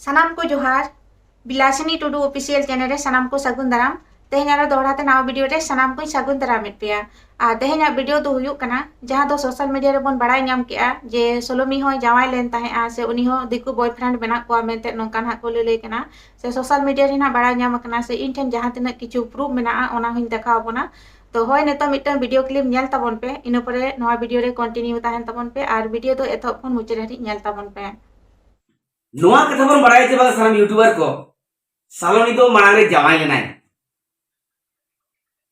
सानाम को जोहार बिलासिनी Tudu official channel रे सानाम को सागुन दाराम तेहना दोहराते नवा वीडियो रे सानाम को सागुन दाराम पे तेहना वीडियो दो हुयुक कना जहां दो सोशल मीडिया रे बन बड़ाई नाम केआ जे सोलोमी हो जावाई लेन ताहे से उनी हो दिकु बॉयफ्रेंड बना को मेंते नोंकान हा को ले कना से सोशल मीडिया रे ना बड़ाई नाम कना से इन ठेन जहां तिना किछु प्रूफ मेना ओना हुन देखाव बना तो होय नेतो मिटन वीडियो क्लिप नेल ताबन पे इन परे नवा वीडियो रे कंटिन्यू ताहन ताबन पे और वीडियो दो एथप खन मुचे रे नेल ताबन पे नोआ कथा बन बड़ाई चे बागा सारा यूट्यूबर को सालोनी तो मांग रे जावाई लेना है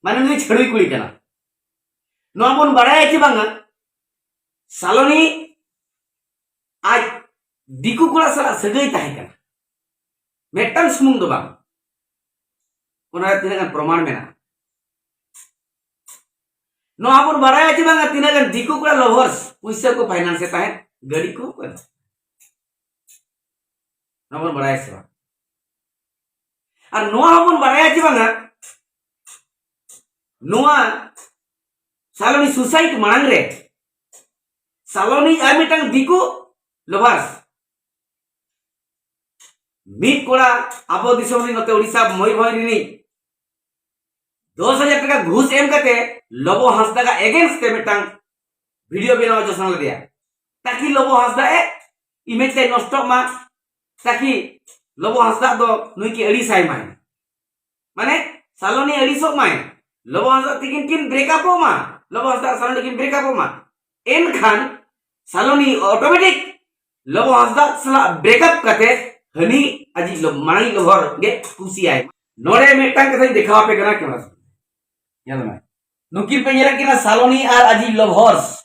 माने नुई छड़ुई कुड़ी कना नोआ बन बड़ाई चे बागा सालोनी आज दिकु कोड़ा साला सगई ताहे कना मेटन सुमुंग दो बांग ओना तिना गन प्रमाण मेना नोआ बन बड़ाई चे बागा तिना गन दिकु कोड़ा लवर्स पैसा को फाइनेंस से ताहे गाड़ी को नोबन बड़ाई से और नोआ हबन बड़ाई चे बांगा नोआ सालोनी सुसाइड मांग रे सालोनी आ मिटंग दिकु लवर्स मिट कोड़ा आबो दिसम रे नते ओडिसा मयूरभंज रिनी 10,000 टाका घूस एम कते लबो हांसदा का अगेंस्ट ते मिटंग वीडियो बनावा जो सन दिया ताकि लबो हांसदा ए इमेज ते नष्ट मा ताकि लबो हांसदा दो नुई की अड़ी साई माय माने सालोनी अड़ी सो माय लबो हांसदा तिकिन किन ब्रेकअप हो मा लबो हांसदा सालोनी किन ब्रेकअप हो मा एन खान सालोनी ऑटोमेटिक लबो हांसदा सला ब्रेकअप कते हनी अजी मानी लवर गे खुशी आए नोडे मेटन कथा दिखावा पे कना केना यला मा नुकिन पे येरा किना सालोनी और अजी लवर्स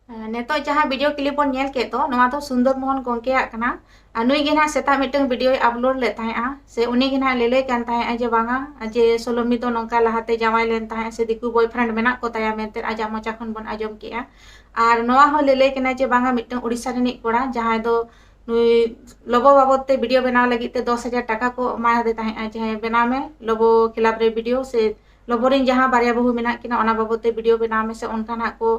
नेतो जहां वीडियो क्लिप बन नेल के तो नवा तो सुंदर मोहन गोंके आकना अनुई गे ना सेता मिटन वीडियो अपलोड ले ताहे से उनी गे ना लेले कान ताहे जे बांगा जे सोलोमी तो नोंका लहाते जावाई लेन ताहे से दिकु बॉयफ्रेंड मेना को ताया मेंते आजा मोचा खन बन आजम के और नवा हो लेले केना जे बांगा मिटन उड़ीसा रे निक कोड़ा जहां दो नुई लोबो बाबत ते वीडियो बनाव लगी ते 10,000 टाका को मा दे ताहे जे बना में लोबो खिलाफ रे वीडियो से लोबोरिन जहां बारिया बहु मेना किना ओना बाबते वीडियो बना में से उनका ना को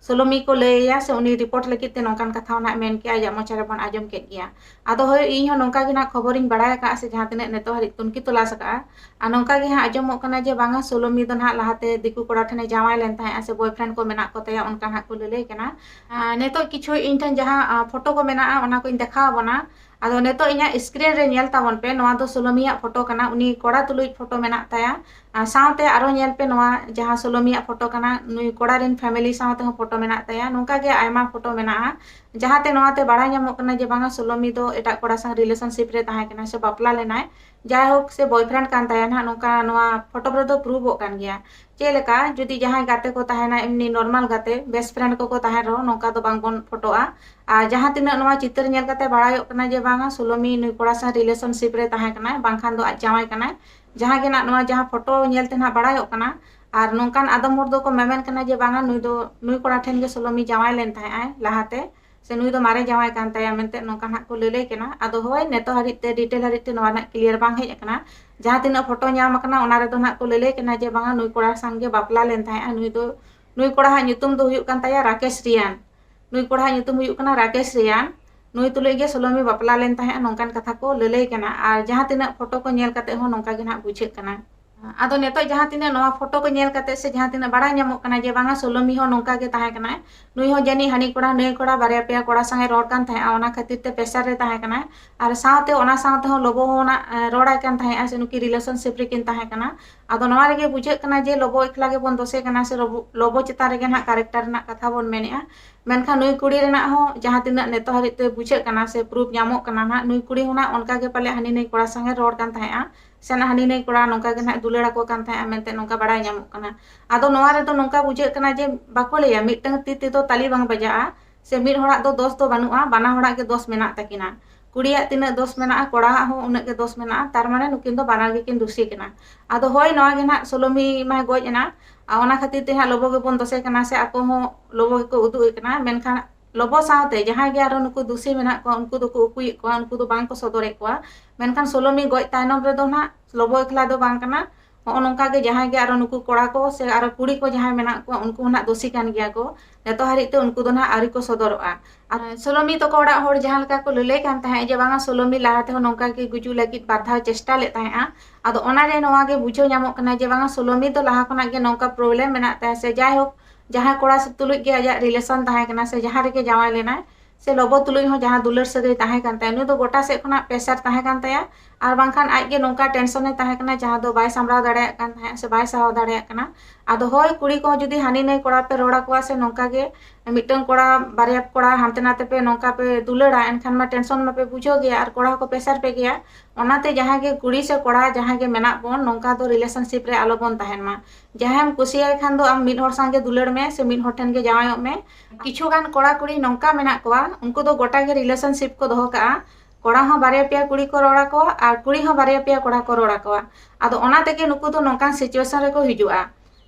सोलोमी को लेया से उनी रिपोर्ट लगी ते नोंकान कथा ना मेन के आजा मोचारे बन आजम के गया आदो होय इन हो नोंका गे ना खबरिन बड़ाय का से जहां तने नेतो हरि तुनकी तोला सका आ नोंका गे हा आजम कना जे बांगा सोलोमी दो ना लहाते दिकु कोड़ा ठने जावाय लेन ताहे से बॉयफ्रेंड को मेना को तया उनका ना को ले केना नेतो किछु इन ठन जहां फोटो को मेना ओना को इन देखा बना आदो नेतो इना स्क्रीन रे नेल तावन पे नवा दो सोलोमिया फोटो कना उनी कोड़ा तुलुई फोटो मेना ताया साउते आरो नेल पे नवा जहां सोलोमिया फोटो कना नुई कोड़ा रिन फैमिली साउते हो फोटो मेना ताया नोंका गे आयमा फोटो मेना जहां ते नवा ते बड़ा ᱧᱟᱢᱚᱜ कना जे बांगा सोलोमी दो एटा कोड़ा संग रिलेशनशिप रे ताहे कना से बापला लेनाय जाय होक से बॉयफ्रेंड कान ताया ना नोंका नवा फोटो रे दो प्रूफ हो कान गया चेलेका जुदी जहां गाते को ताहे ना एमनी नॉर्मल गाते बेस्ट फ्रेंड को ताहे रो नोंका दो बांग बन फोटोआ आ जहां तिना नवा चित्र नेल काते बड़ायो कना जे बांगा सोलोमी नुई कोड़ा संग रिलेशनशिप रे ताहे कना बांखान दो जावाय कना जहां गे ना नवा जहां फोटो नेल ते ना बड़ायो कना और नोंकान आदम मोर दो को मेमेन कना जे बांगा नुई कोड़ा ठेन गे सोलोमी जावाय लेन ताहे आय लाहाते से नुई दो मारे जावाय कान ताया मेनते नोंकान हा को लेले केना आदो होय नेतो हरिते डिटेल हरिते नवा ना क्लियर बांग हेज कना जहां तिना फोटो न्याम कना ओना रे दो ना को लेले केना जे बांगा नुई कोड़ा संगे बापला लेन ताहे नुई कोड़ा हा nyutum दो हुयुक कान ताया राकेश रियान नुई कोड़ा हा nyutum हुयुक कना राकेश रियान नुई तुले गे सोलोमी बापला लेन ताहे नोंकान कथा को लेले केना और जहां तिना फोटो को नेल काते हो नोंका गे ना बुझे कना आदो नेतो जहां तिना नवा फोटो को नेल काते से जहां तिना बड़ा ᱧᱟᱢᱚᱜ कना जे बांगा सोलोमी हो नोंका गे ताहे कना नुई हो जानी हानी कोड़ा नई कोड़ा बारे पे कोड़ा संगे रोड कान ताहे ओना खातिर ते प्रेशर रे ताहे कना और साथे ओना साथे हो लोबो होना रोड़ा कान ताहे से नुकी रिलेशनशिप रे किन ताहे कना आदो नवा रे गे बुझे कना जे लोबो एकला गे बन दोसे कना से लोबो चिता रे गे ना कैरेक्टर ना कथा बन मेनेआ मेनखा नुई कुड़ी रे ना हो जहां तिना नेतो हरिते बुझे कना से प्रूफ ᱧᱟᱢᱚᱜ कना ना नुई कुड़ी होना उनका गे पाले हानी नई कोड़ा संगे रोड कान ताहे सेना हानी नई कोड़ा नोंका गे ना दुलेड़ा को कान ताहे मेनते नोंका बड़ा ᱧᱟᱢᱚᱜ कना आदो नवा रे दो नोंका बुझे कना जे बाको लेया मिटंग ती तो ताली बांग बजाआ से मिट होड़ा दो दोस्त तो बानुआ बाना होड़ा के दोस्त मेना तकिना कुड़िया तिना दोस्त मेना कोड़ा हो उना के दोस्त मेना तार माने नुकिन दो बाना गे किन दुसी कना आदो होय नवा गे ना सोलोमी मा गोज एना ओना खातिर ते हा लोबो गे बन दोसे कना से ako हो लोबो को उदु कना मेनखा लोबो साथे जहां गे आरो नुकु दुसी मेना को उनको दो को उकुई को उनको दो बांग को सदोरे को मेनखान सोलोमी गोज तायनम रे दो ना लोबो एकला दो बांग कना ᱦᱚᱸᱜᱼᱚ ᱱᱚᱝᱠᱟ ᱜᱮ ᱡᱟᱦᱟᱸᱭ ᱜᱮ ᱟᱨᱚ नुᱠᱩ ᱠᱚᱲᱟ ᱠᱚ ᱥᱮ ᱟᱨᱚ ᱠᱩᱲᱤ ᱠᱚ ᱡᱟᱦᱟᱸᱭ ᱢᱮᱱᱟᱜ ᱠᱚᱣᱟ ᱩᱱᱠᱩ ᱦᱚᱸ ᱱᱟᱜ ᱫᱳषी ᱠᱟᱱ ᱜᱮᱭᱟ ᱠᱚ ᱱᱤᱛᱚᱜ ᱦᱟᱹᱨᱤᱡ ᱛᱮ ᱩᱱᱠᱩ ᱫᱚ ᱱᱟᱜ ᱟᱹᱣᱨᱤ ᱠᱚ ᱥᱚᱫᱚᱨᱚᱜᱼᱟ। ᱟᱨ ᱥᱳᱞᱳᱢᱤ ᱛᱟᱠᱚ ᱚᱲᱟᱜ ᱦᱚᱲ ᱡᱟᱦᱟᱸ ᱞᱮᱠᱟ ᱠᱚ ᱞᱟᱹᱞᱟᱹᱭ ᱠᱟᱱ ᱛᱟᱦᱮᱸᱫ ᱡᱮ ᱵᱟᱝᱟ ᱥᱳᱞᱳᱢᱤ ᱞᱟᱦᱟ ᱛᱮᱦᱚᱸ ᱱᱚᱝᱠᱟ ᱜᱮ ᱜᱩᱡᱩᱜ ᱞᱟᱹᱜᱤᱫ ᱵᱟᱨ ᱫᱷᱟᱣ ᱪᱮᱥᱴᱟ ᱞᱮᱫ ᱛᱟᱦᱮᱸᱜᱼᱟ। ᱟᱫᱚ ᱚᱱᱟᱨᱮ ᱱᱚᱣᱟ ᱜᱮ ᱵᱩᱡᱷᱟᱹᱣ ᱧᱟᱢᱚᱜ ᱠᱟᱱᱟ ᱡᱮ ᱵᱟᱝᱟ ᱥᱳᱞᱳᱢᱤ ᱫᱚ ᱞᱟᱦᱟ ᱠᱷᱚᱱᱟᱜ ᱜᱮ ᱱᱚᱝᱠᱟ ᱯᱨᱚᱵᱞᱮᱢ ᱢᱮᱱᱟᱜ ᱛᱟᱭᱟ ᱥᱮ ᱡᱟᱭᱦᱳᱠ ᱡᱟᱦᱟᱸᱭ ᱠᱚᱲᱟ ᱛᱩᱞᱩᱡ ᱜᱮ ᱟᱡᱟᱜ ᱨᱤᱞᱮᱥᱚᱱ ᱛᱟᱦᱮᱸ ᱠᱟᱱᱟ ᱥᱮ ᱡᱟᱦᱟᱸ ᱨᱮᱜᱮ ᱡᱟᱶᱟᱭ ᱞᱮᱱᱟᱭ ᱥᱮ ᱞᱚᱵᱚ ᱛᱩᱞᱩᱡ ᱦᱚᱸ ᱡᱟᱦᱟᱸ ᱫᱩᱞᱟᱹᱲ ᱥᱟᱹᱜᱟᱹᱭ ᱛᱟᱦᱮᱸ ᱠᱟᱱ ᱛᱟᱭᱟ ᱱᱩᱭ ᱫᱚ ᱜᱚᱴᱟ ᱥᱮᱫ ᱠᱷᱚᱱᱟᱜ ᱯᱮᱥᱟᱨ ᱛᱟᱦᱮᱸ ᱠᱟᱱ ᱛᱟᱭᱟ ᱟᱨ ᱵᱟᱝᱠᱷᱟन ᱟᱡ ᱜᱮ ᱱᱚᱝᱠᱟ ᱴᱮᱱᱥᱚᱱᱮ ᱛᱟᱦᱮᱸ ᱠᱟᱱᱟ ᱡᱟᱦᱟᱸ ᱫᱚ ᱵᱟᱭ ᱥᱟᱢᱲᱟᱣ ᱫᱟᱲᱮᱭᱟᱜ ᱠᱟᱱ ᱛᱟᱦᱮᱸᱫ ᱥᱮ ᱵᱟᱭ ᱥᱟᱦᱟᱣ ᱫᱟᱲᱮᱭᱟᱜ ᱠᱟᱱᱟ। ᱟᱫᱚ ᱦᱳᱭ ᱠᱩᱲᱤ ᱠᱚᱦᱚᱸ ᱡᱩᱫᱤ ᱦᱟᱹᱱᱤ ᱱᱟᱹᱭ ᱠᱚᱲᱟ ᱯᱮ ᱨᱚᱲ ᱟᱠᱚᱣᱟ ᱥᱮ ᱱᱚᱝᱠᱟ ᱜᱮ ᱢᱤᱫᱴᱟᱝ ᱠᱚᱲᱟ ᱵᱟᱨᱭᱟ ᱠᱚᱲᱟ ᱦᱟᱱᱛᱮ ᱱᱟᱛᱮ ᱯᱮ ᱱᱚᱝᱠᱟ ᱯᱮ ᱫᱩᱞᱟᱹᱲᱟ ᱮᱱᱠᱷᱟन ᱢᱟ ᱴᱮᱱᱥᱚᱱ ᱢᱟᱯᱮ ᱵᱩᱡᱷᱟᱹᱣ ᱜᱮᱭᱟ ᱟᱨ ᱠᱚᱲᱟ ᱦᱚᱸᱠᱚ ᱯᱮᱥᱟᱨ ᱯᱮ ᱜᱮᱭᱟ। ᱚᱱᱟᱛᱮ ᱡᱟᱦᱟᱸᱭ ᱜᱮ ᱠᱩᱲᱤ ᱥᱮ ᱠᱚᱲᱟ ᱡᱟᱦᱟᱸᱭ ᱜᱮ ᱢᱮᱱᱟᱜ ᱵᱚᱱ ᱱᱚᱝᱠᱟ ᱫᱚ ᱨᱤᱞᱮᱥᱚᱱᱥᱤᱯ ᱨᱮ ᱟᱞᱚᱵᱚᱱ ᱛᱟᱦᱮᱱ ᱢᱟ। ᱡᱟᱦᱟᱸᱭᱮᱢ ᱠᱩᱥᱤᱭᱟᱭ ᱠᱷᱟᱱ ᱫᱚ ᱟᱢ ᱢᱤᱫ ᱦᱚᱲ ᱥᱟᱶᱜᱮ ᱫᱩᱞᱟᱹᱲ me ᱥᱮ ᱢᱤᱫ ᱦᱚᱲ ᱴᱷᱮᱱ ᱜᱮ ᱡᱟᱶᱟᱭᱚᱜ ᱢᱮ। ᱠᱤᱪᱷᱩ ᱜᱟᱱ ᱠᱚᱲᱟ ᱠᱩᱲᱤ ᱱᱚᱝᱠᱟ ᱢᱮᱱᱟᱜ ᱠᱚᱣᱟ ᱩᱱᱠᱩ ᱫᱚ ᱜᱚᱴᱟ ᱜᱮ relationship ko doho ka'a kora hon barya peya kuri ko ror akowa ar kuri hon barya peya kora ko ror akowa ado ona tege nuku do nongkan situation reko hiju'a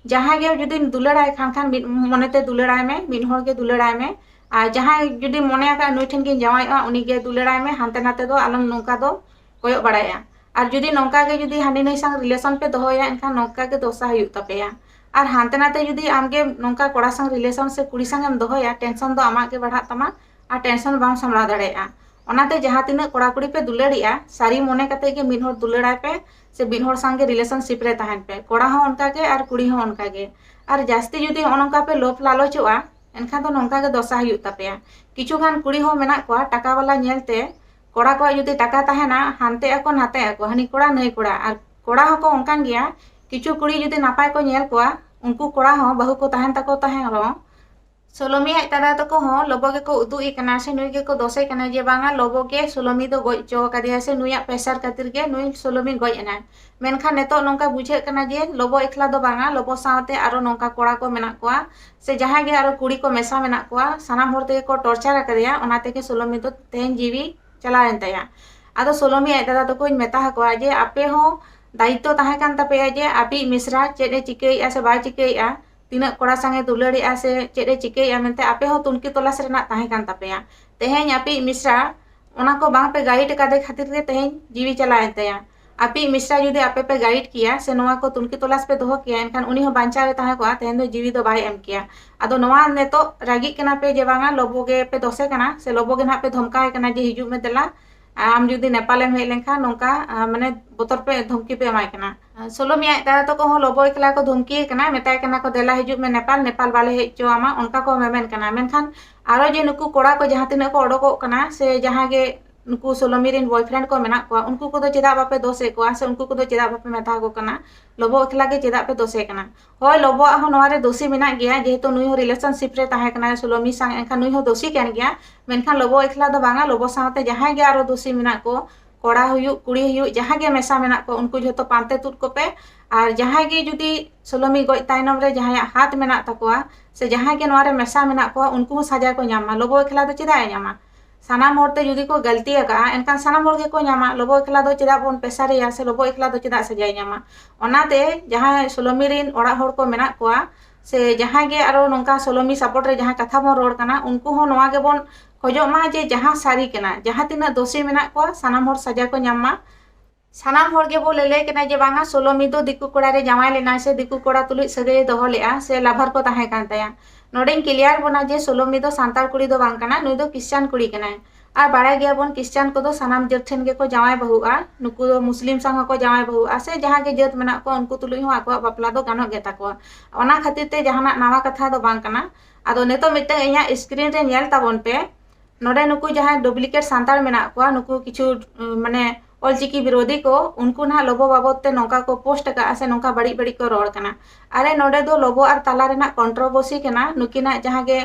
jahan ge judi dularay khan mid monete dularay me mid hor ge dularay me ar jahan judi mone aka nui then ge jawai'a uni ge dularay me hante nate do alom nongka do koyok baraya ar judi nongka ge judi hani nai sang relation pe dohoya enkhan nongka ge dosa huyuk tapeya আর হানতে নাতে যদি আমগে নঙ্কা কড়া সঙ্গ relation সে কুড়ি সঙ্গেম দোহয়া tension দো আমাক গে বাড়াত তামা আর tension বাম সামলা দাড়েয়া ওনাতে যাহা তিনা কড়া কুড়ি পে দুলাড়িয়া সারি মনে কাতে গে মিন হর দুলাড়াই পে সে বিন হর সঙ্গে রিলেশনশিপ রে তাহেন পে কড়া হন অনকা গে আর কুড়ি হন অনকা গে আর জাস্তি যদি অনকা পে লোভ লালচোआ এনখান তো নঙ্কা গে দশা হুয়ুক তাপেয়া কিছু গান কুড়ি হন মেনা কোয়া টাকা वाला ñelते কড়া কো যদি টাকা তাহেনা হানতে ako নাতে ako হানি কড়া নাই কড়া আর কড়া হকো অনকান গিয়া কিছু কুড়ি যদি নাপাই ko ñel কোয়া उनको कोड़ा हो बहु को ताहेन तको ताहेन रो सोलोमी aj tada toko ho lobo ge ko udu ikana se nui ge ko dose kana je banga lobo ge सोलोमी do goj cho kadiya se nuya pesar katir ge nui सोलोमी goj ena menkhan neto nongka bujhe kana je lobo ekla do banga lobo saute aro nongka koड़ा ko menak koa se jahan ge aro kuri ko mesa menak koa sanam hor te ko torture kadiya ona te ke सोलोमी do ten jiwi chala entaya ado सोलोमी aj tada toko meta koa je ape ho दायित्व ताहे कान तापेया जे आपी मिश्रा चेडे चिकेया से bye चिकेया तीना कोड़ा संगे दुलड़िया से चेडे चिकेया मेनते आपे हो तुनकी तलाश रेना ताहे कान तापेया तेहेन आपी मिश्रा ओना को बांग पे गाइड कादे खातिर रे तेहेन जीवी चलाए तया आपी मिश्रा जुदि आपे पे गाइड किया से नोवा को तुनकी तलाश पे दोहो किया एनखान उनी हो बांचा रे ताहे को तेहेन दो जीवी दो बाय एम किया आदो नोवा नेतो रागी कना पे जे बांगा लोबो गे पे दोसे कना से लोबो गे ना पे धमकाए कना जे हिजु में देला आम जुदी नेपाल में हेलेंखा नोंका माने बोतर पे धमकी पे एमाय कना सोलोमी aj tada toko ho lobo ekla ko धमकी कना मेताय कना को देला हिजु में नेपाल नेपाल वाले हे चो आमा उनका को मेमेन कना मेनखान आरो जे नुकु कोड़ा को जहां तिना को ओडको कना से जहां गे नुकु सोलोमी रिन बॉयफ्रेंड को मेना को उनको को दो चेदा बापे दोसे को से उनको को दो चेदा बापे मेथा को कना लोबो एकला के चेदा पे दोसे कना होय लोबो हो नवारे दोषी मेना गया जेहेतु नुई हो रिलेशनशिप रे ताहे कना सोलोमी संग एनखान नुई हो दोषी कान गया मेनखान लोबो एकला दो बांगा लोबो साथे जहां गे आरो दोषी मेना को कोड़ा हुयु कुड़ी हुयु जहां गे मेसा मेना को उनको जतो पांते तुत को पे और जहां गे जुदी सोलोमी गoj ताइनम रे जहां हाथ मेना तकोआ से जहां गे नवारे मेसा मेना को उनको सजा को न्यामा लोबो एकला दो चेदा न्यामा सानाम होरते जुदी को गलती अका एनखान सानाम होर गे को न्यामा लोबो एकला दो चेदा बोन पेसारिया से लोबो एकला दो चेदा सजाय न्यामा ओनाते जहां सोलोमी रिन ओड़ा होर को मेना कोआ से जहां गे आरो नोंका सोलोमी सपोर्ट रे जहां कथा बोन रोड कना उनको हो नवा गे बोन खोजो मा जे जहां सारी कना जहां तिना दोषी मेना को सानाम होर सजा को न्यामा सानाम होर गे बो लेले कना जे बांगा सोलोमी दो दिकु कोड़ा रे जावाय लेना से दिकु कोड़ा तुलुई सगै दोहो लेआ से लाभर को ताहे कान तया नोडेन क्लियर बना जे सोलोमी दो सांताल कुड़ी दो बांग कना नुई दो क्रिश्चियन कुड़ी कना और बाड़ा गया बोन क्रिश्चियन को दो सानाम जत ठेन गे को जावाय बहुआ नुकु दो मुस्लिम संग को जावाय बहुआ से जहां गे जत मेना को उनको तुलुई हो आको बापला दो गानो गे ताको ओना खातिर ते जहाना नावा कथा दो बांग कना आदो नेतो मिटे इया स्क्रीन रे नेल ताबोन पे नोडे नुकु जहां डुप्लीकेट सांताल मेना को नुकु किछु माने ऑलचिकी विरोधी को उनको ना लोबो बाबत ते नौका को पोस्ट का से नौका बड़ी बड़ी को रोड कना अरे नोडे दो लोबो और ताला रेना कंट्रोवर्सी कना नुकिना जहां गे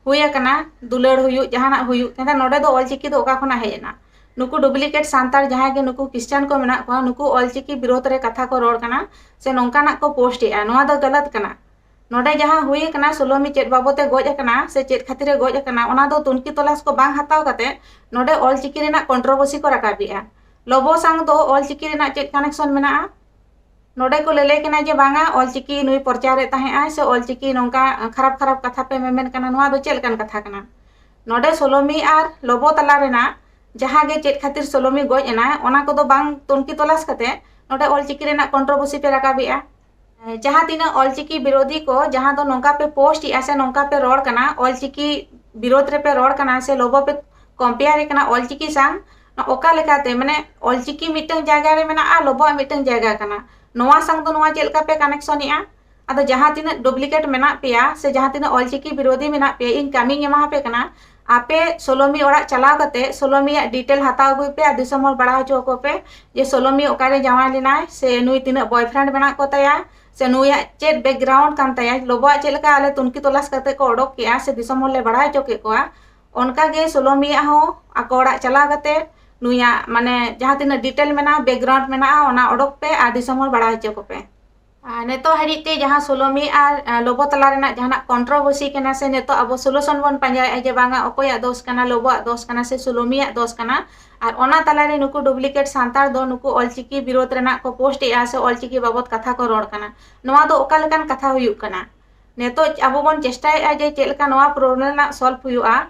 हुया कना दुलड़ हुयु जहाना हुयु केना नोडे दो ऑलचिकी दो ओका खना हेना नुकु डुप्लीकेट सांताल जहां गे नुकु क्रिश्चियन को मेना को नुकु ऑलचिकी विरोध रे कथा को रोड कना से नौका ना को पोस्ट ए नोआ दो गलत कना नोडे जहां हुई कना सोलोमी चेत बाबते गoj कना से चेत खातिर गoj कना ओना दो तुनकी तलाश को बांग हताव कते नोडे ऑलचिकी रेना कंट्रोवर्सी को रकाबिया लोबो संग दो ऑलचिकी रेना चेत कनेक्शन मेना नोडे को लेले कना जे बांगा ऑलचिकी नुई प्रचार रे ताहे आ से ऑलचिकी नोंका खराब खराब कथा पे मेमेन कना नोआ दो चेल कन कथा कना नोडे सोलोमी आर लोबो तला रेना जहां गे चेत खातिर सोलोमी गoj एना ओना को दो बांग तुनकी तलाश कते नोडे ऑलचिकी रेना कंट्रोवर्सी पे रकाबिया जहाँ तीना ऑलचिकी विरोधी को जहाँ तो नौका पे पोस्ट या से नौका पे रोड कना ऑलचिकी विरोध रे पे रोड कना से लोबो पे कंपेयर कना ऑलचिकी संग ओका लेकाते माने ऑलचिकी मिटन जायगा रे मेना लोबो मिटन जायगा कना नोवा संग तो नोवा चेलका पे कनेक्शन या अदो जहाँ तीना डुप्लीकेट मेना पेया से जहाँ तीना ऑलचिकी विरोधी मेना पे इन कामी एमा पे कना आपे सोलोमी ओड़ा चलाव कते सोलोमी डिटेल हताव अगुई पे दिसम हर बड़ा हचो को पे जे सोलोमी ओकारे जावा लेनाय से नुई तीना बॉयफ्रेंड मेना को तया से नुया चेट बैकग्राउंड कान तया लोबो चेलका आले तुनकी तलाश करते को ओडोक किया से दिसम हर ले बड़ा हचो के कोआ उनका गे सोलोमी हो आको ओड़ा चलाव कते नुया माने जहाँ तीना डिटेल मेना बैकग्राउंड मेना ओना ओडोक पे आ दिसम हर बड़ा हचो को पे नेतो हरिते जहाँ सोलोमी और लोबो तला रेना जहाँ कंट्रोवर्सी कना से नेतो अब सोल्यूशन बन पांजाय जे बांगा अकोया दोष कना लोबो दोष कना से सोलोमी दोष कना और ओना तला रे नुकु डुप्लीकेट सांतार दो नुकु ऑलचिकी विरोध रेना को पोस्ट या से ऑलचिकी बाबत कथा को रोड कना नोवा दो ओका लेकान कथा हुयुक कना नेतो अब बन चेष्टाय जे चेलका नोवा प्रॉब्लम ना सॉल्व हुयुआ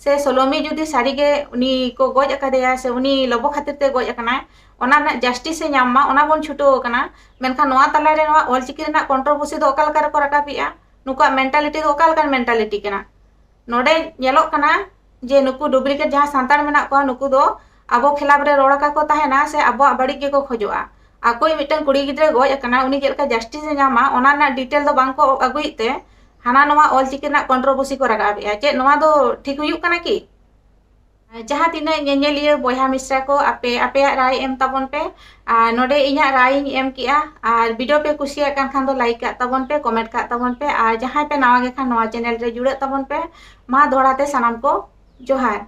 से सोलोमी जुदी सारीगे उनी को गज अकादेया से उनी लोबो खातिर ते गज अकना ओना ना जस्टिस से नाम मा ओना बन छुटो कना मेनखा नोवा तला रे नोवा ऑलचिकी रेना कंट्रोवर्सी दो ओका लका रे को राकापिया नुका मेंटालिटी दो ओका लकान मेंटालिटी कना नोडे नेलोक कना जे नुकु डुप्लीकेट जहाँ सांतार मेना को नुकु दो अब खिलाफ रे रोड़ा को ताहेना से अब बड़ी के को खोजोआ आकोई मिटन कुड़ी गिद्रे गज अकना उनी चेलका जस्टिस से नामा ओना ना डिटेल दो बांग को अगुइते हाना नोवा ऑलचिकी रेना कंट्रोवर्सी को राकापिया चे नोवा दो ठीक हुयुक कना की जहाँ तीना नेनेलिया बयहा मिश्रा को आपे आपे राय एम तबन पे नोडे इना राय एम किया और वीडियो पे कुसिया कान खान दो लाइक का तबन पे कमेंट का तबन पे और जहाँ पे नवा गे खान नवा चैनल रे जुड़े तबन पे मा दोड़ाते सनाम को जोहार।